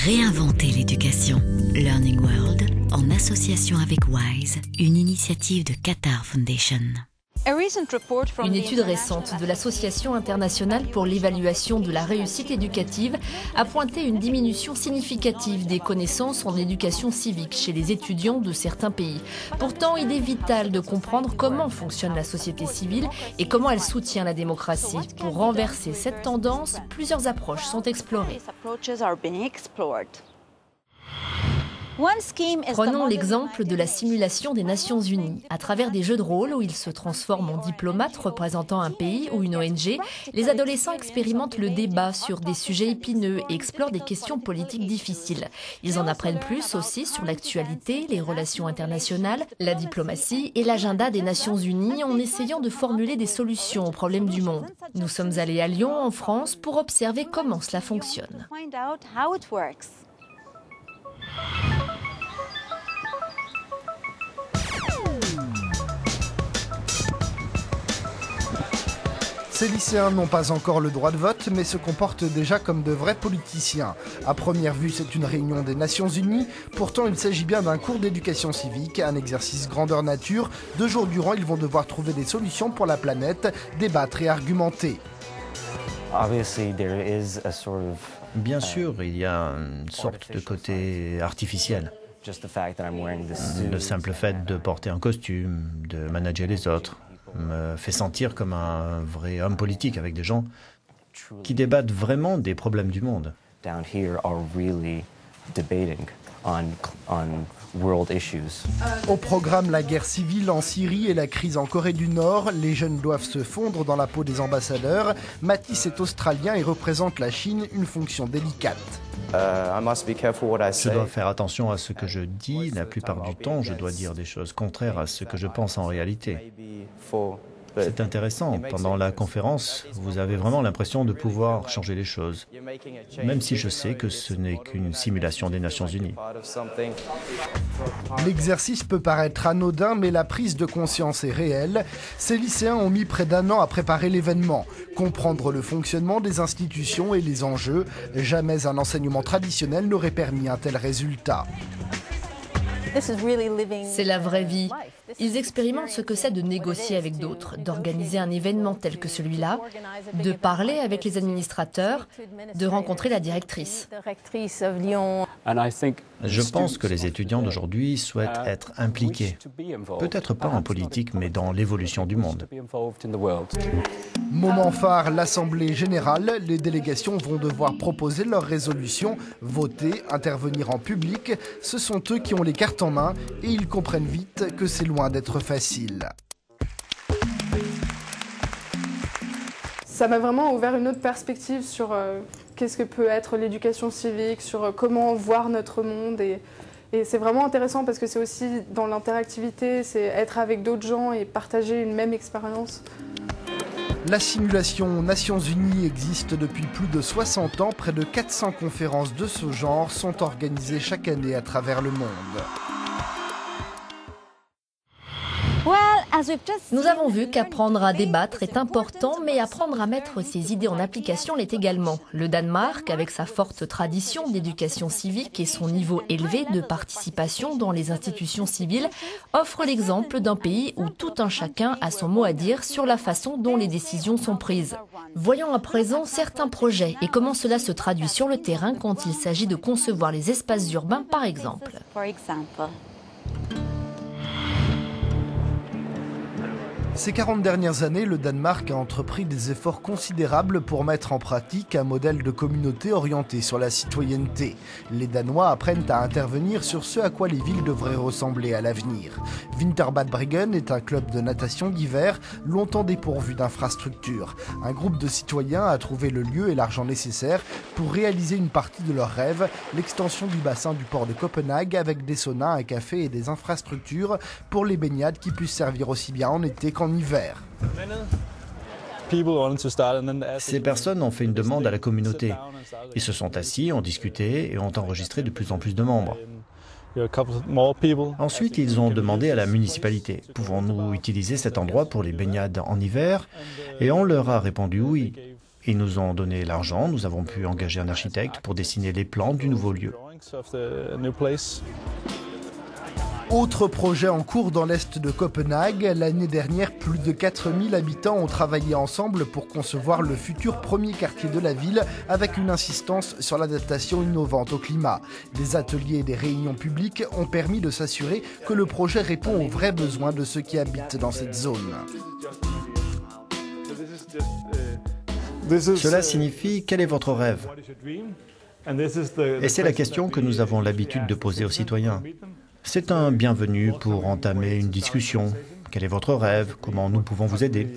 Réinventer l'éducation. Learning World, en association avec WISE, une initiative de Qatar Foundation. Une étude récente de l'Association internationale pour l'évaluation de la réussite éducative a pointé une diminution significative des connaissances en éducation civique chez les étudiants de certains pays. Pourtant, il est vital de comprendre comment fonctionne la société civile et comment elle soutient la démocratie. Pour renverser cette tendance, plusieurs approches sont explorées. Prenons l'exemple de la simulation des Nations Unies. À travers des jeux de rôle où ils se transforment en diplomates représentant un pays ou une ONG, les adolescents expérimentent le débat sur des sujets épineux et explorent des questions politiques difficiles. Ils en apprennent plus aussi sur l'actualité, les relations internationales, la diplomatie et l'agenda des Nations Unies en essayant de formuler des solutions aux problèmes du monde. Nous sommes allés à Lyon, en France, pour observer comment cela fonctionne. Ces lycéens n'ont pas encore le droit de vote, mais se comportent déjà comme de vrais politiciens. À première vue, c'est une réunion des Nations Unies. Pourtant, il s'agit bien d'un cours d'éducation civique, un exercice grandeur nature. 2 jours durant, ils vont devoir trouver des solutions pour la planète, débattre et argumenter. Bien sûr, il y a une sorte de côté artificiel. Le simple fait de porter un costume, de manager les autres, me fait sentir comme un vrai homme politique avec des gens qui débattent vraiment des problèmes du monde. Au programme, la guerre civile en Syrie et la crise en Corée du Nord. Les jeunes doivent se fondre dans la peau des ambassadeurs. Matisse est australien et représente la Chine, une fonction délicate. Je dois faire attention à ce que je dis. La plupart du temps, je dois dire des choses contraires à ce que je pense en réalité. C'est intéressant. Pendant la conférence, vous avez vraiment l'impression de pouvoir changer les choses, même si je sais que ce n'est qu'une simulation des Nations Unies. L'exercice peut paraître anodin, mais la prise de conscience est réelle. Ces lycéens ont mis près d'1 an à préparer l'événement, comprendre le fonctionnement des institutions et les enjeux. Jamais un enseignement traditionnel n'aurait permis un tel résultat. C'est la vraie vie. Ils expérimentent ce que c'est de négocier avec d'autres, d'organiser un événement tel que celui-là, de parler avec les administrateurs, de rencontrer la directrice. Je pense que les étudiants d'aujourd'hui souhaitent être impliqués. Peut-être pas en politique, mais dans l'évolution du monde. Moment phare, l'Assemblée générale. Les délégations vont devoir proposer leurs résolutions, voter, intervenir en public. Ce sont eux qui ont les cartes en main et ils comprennent vite que c'est loin d'être facile. Ça m'a vraiment ouvert une autre perspective sur qu'est-ce que peut être l'éducation civique, sur comment voir notre monde. Et c'est vraiment intéressant parce que c'est aussi dans l'interactivité, c'est être avec d'autres gens et partager une même expérience. La simulation Nations Unies existe depuis plus de 60 ans. Près de 400 conférences de ce genre sont organisées chaque année à travers le monde. Nous avons vu qu'apprendre à débattre est important, mais apprendre à mettre ses idées en application l'est également. Le Danemark, avec sa forte tradition d'éducation civique et son niveau élevé de participation dans les institutions civiles, offre l'exemple d'un pays où tout un chacun a son mot à dire sur la façon dont les décisions sont prises. Voyons à présent certains projets et comment cela se traduit sur le terrain quand il s'agit de concevoir les espaces urbains, par exemple. Ces 40 dernières années, le Danemark a entrepris des efforts considérables pour mettre en pratique un modèle de communauté orienté sur la citoyenneté. Les Danois apprennent à intervenir sur ce à quoi les villes devraient ressembler à l'avenir. Vinterbadbryggen est un club de natation d'hiver, longtemps dépourvu d'infrastructures. Un groupe de citoyens a trouvé le lieu et l'argent nécessaires pour réaliser une partie de leur rêve, l'extension du bassin du port de Copenhague avec des saunas, un café et des infrastructures pour les baignades qui puissent servir aussi bien en été qu'en hiver. Ces personnes ont fait une demande à la communauté. Ils se sont assis, ont discuté et ont enregistré de plus en plus de membres. Ensuite, ils ont demandé à la municipalité, pouvons-nous utiliser cet endroit pour les baignades en hiver? Et on leur a répondu oui. Ils nous ont donné l'argent, nous avons pu engager un architecte pour dessiner les plans du nouveau lieu. Autre projet en cours dans l'est de Copenhague. L'année dernière, plus de 4000 habitants ont travaillé ensemble pour concevoir le futur premier quartier de la ville avec une insistance sur l'adaptation innovante au climat. Des ateliers et des réunions publiques ont permis de s'assurer que le projet répond aux vrais besoins de ceux qui habitent dans cette zone. Cela signifie quel est votre rêve? Et c'est la question que nous avons l'habitude de poser aux citoyens. C'est un bienvenu pour entamer une discussion. Quel est votre rêve? Comment nous pouvons vous aider?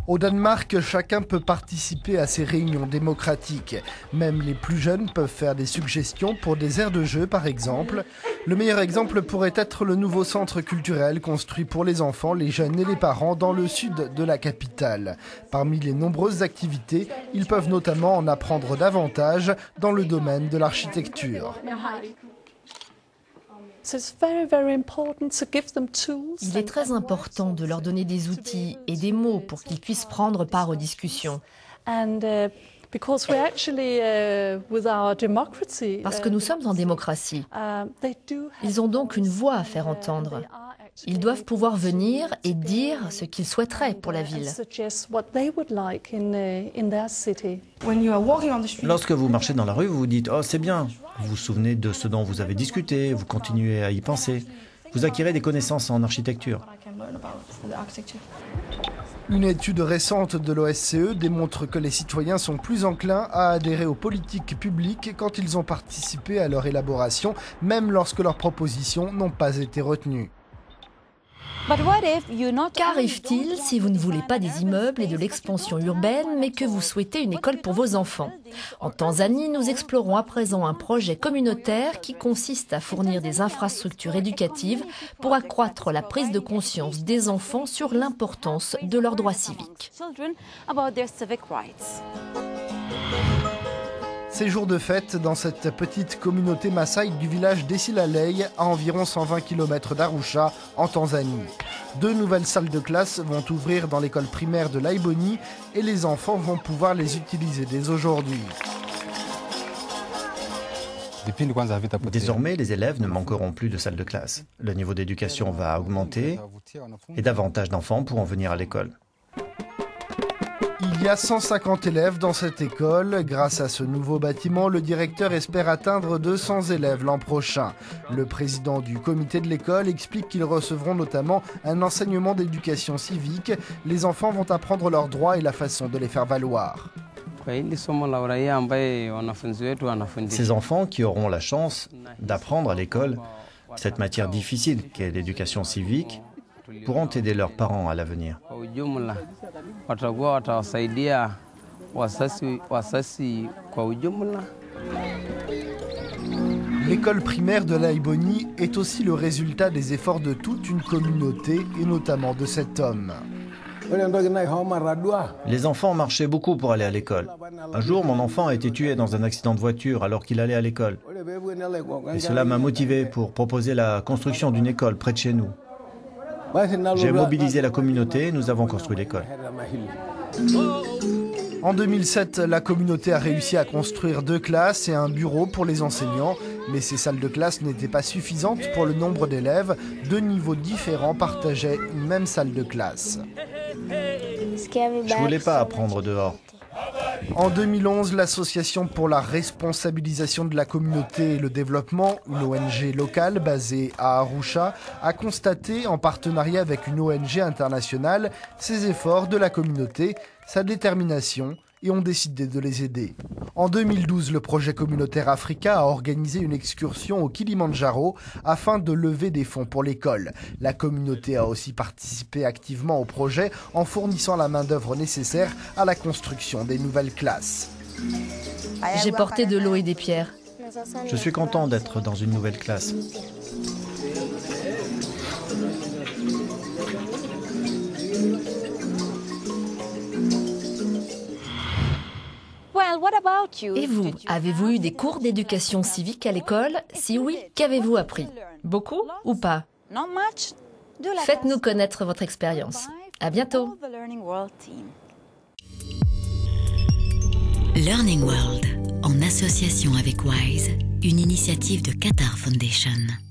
Au Danemark, chacun peut participer à ces réunions démocratiques. Même les plus jeunes peuvent faire des suggestions pour des aires de jeu, par exemple. Le meilleur exemple pourrait être le nouveau centre culturel construit pour les enfants, les jeunes et les parents dans le sud de la capitale. Parmi les nombreuses activités, ils peuvent notamment en apprendre davantage dans le domaine de l'architecture. Il est très important de leur donner des outils et des mots pour qu'ils puissent prendre part aux discussions. Parce que nous sommes en démocratie. Ils ont donc une voix à faire entendre. Ils doivent pouvoir venir et dire ce qu'ils souhaiteraient pour la ville. Lorsque vous marchez dans la rue, vous vous dites « Oh, c'est bien !» Vous vous souvenez de ce dont vous avez discuté, vous continuez à y penser. Vous acquérez des connaissances en architecture. Une étude récente de l'OSCE démontre que les citoyens sont plus enclins à adhérer aux politiques publiques quand ils ont participé à leur élaboration, même lorsque leurs propositions n'ont pas été retenues. Qu'arrive-t-il si vous ne voulez pas des immeubles et de l'expansion urbaine, mais que vous souhaitez une école pour vos enfants? En Tanzanie, nous explorons à présent un projet communautaire qui consiste à fournir des infrastructures éducatives pour accroître la prise de conscience des enfants sur l'importance de leurs droits civiques. Ces jours de fête dans cette petite communauté Maasai du village d'Esilalei, à environ 120 km d'Arusha, en Tanzanie. 2 nouvelles salles de classe vont ouvrir dans l'école primaire de Laiboni et les enfants vont pouvoir les utiliser dès aujourd'hui. Désormais, les élèves ne manqueront plus de salles de classe. Le niveau d'éducation va augmenter et davantage d'enfants pourront venir à l'école. Il y a 150 élèves dans cette école. Grâce à ce nouveau bâtiment, le directeur espère atteindre 200 élèves l'an prochain. Le président du comité de l'école explique qu'ils recevront notamment un enseignement d'éducation civique. Les enfants vont apprendre leurs droits et la façon de les faire valoir. Ces enfants qui auront la chance d'apprendre à l'école cette matière difficile qu'est l'éducation civique pourront aider leurs parents à l'avenir. L'école primaire de Laiboni est aussi le résultat des efforts de toute une communauté et notamment de cet homme. Les enfants marchaient beaucoup pour aller à l'école. Un jour, mon enfant a été tué dans un accident de voiture alors qu'il allait à l'école. Et cela m'a motivé pour proposer la construction d'une école près de chez nous. J'ai mobilisé la communauté et nous avons construit l'école. En 2007, la communauté a réussi à construire 2 classes et un bureau pour les enseignants. Mais ces salles de classe n'étaient pas suffisantes pour le nombre d'élèves. 2 niveaux différents partageaient une même salle de classe. Je ne voulais pas apprendre dehors. En 2011, l'Association pour la responsabilisation de la communauté et le développement, une ONG locale basée à Arusha, a constaté, en partenariat avec une ONG internationale, ces efforts de la communauté, sa détermination, et ont décidé de les aider. En 2012, le projet communautaire Africa a organisé une excursion au Kilimandjaro afin de lever des fonds pour l'école. La communauté a aussi participé activement au projet en fournissant la main-d'œuvre nécessaire à la construction des nouvelles classes. J'ai porté de l'eau et des pierres. Je suis content d'être dans une nouvelle classe. Et vous, avez-vous eu des cours d'éducation civique à l'école? Si oui, qu'avez-vous appris? Beaucoup ou pas? Faites-nous connaître votre expérience. À bientôt. Learning World, en association avec WISE, une initiative de Qatar Foundation.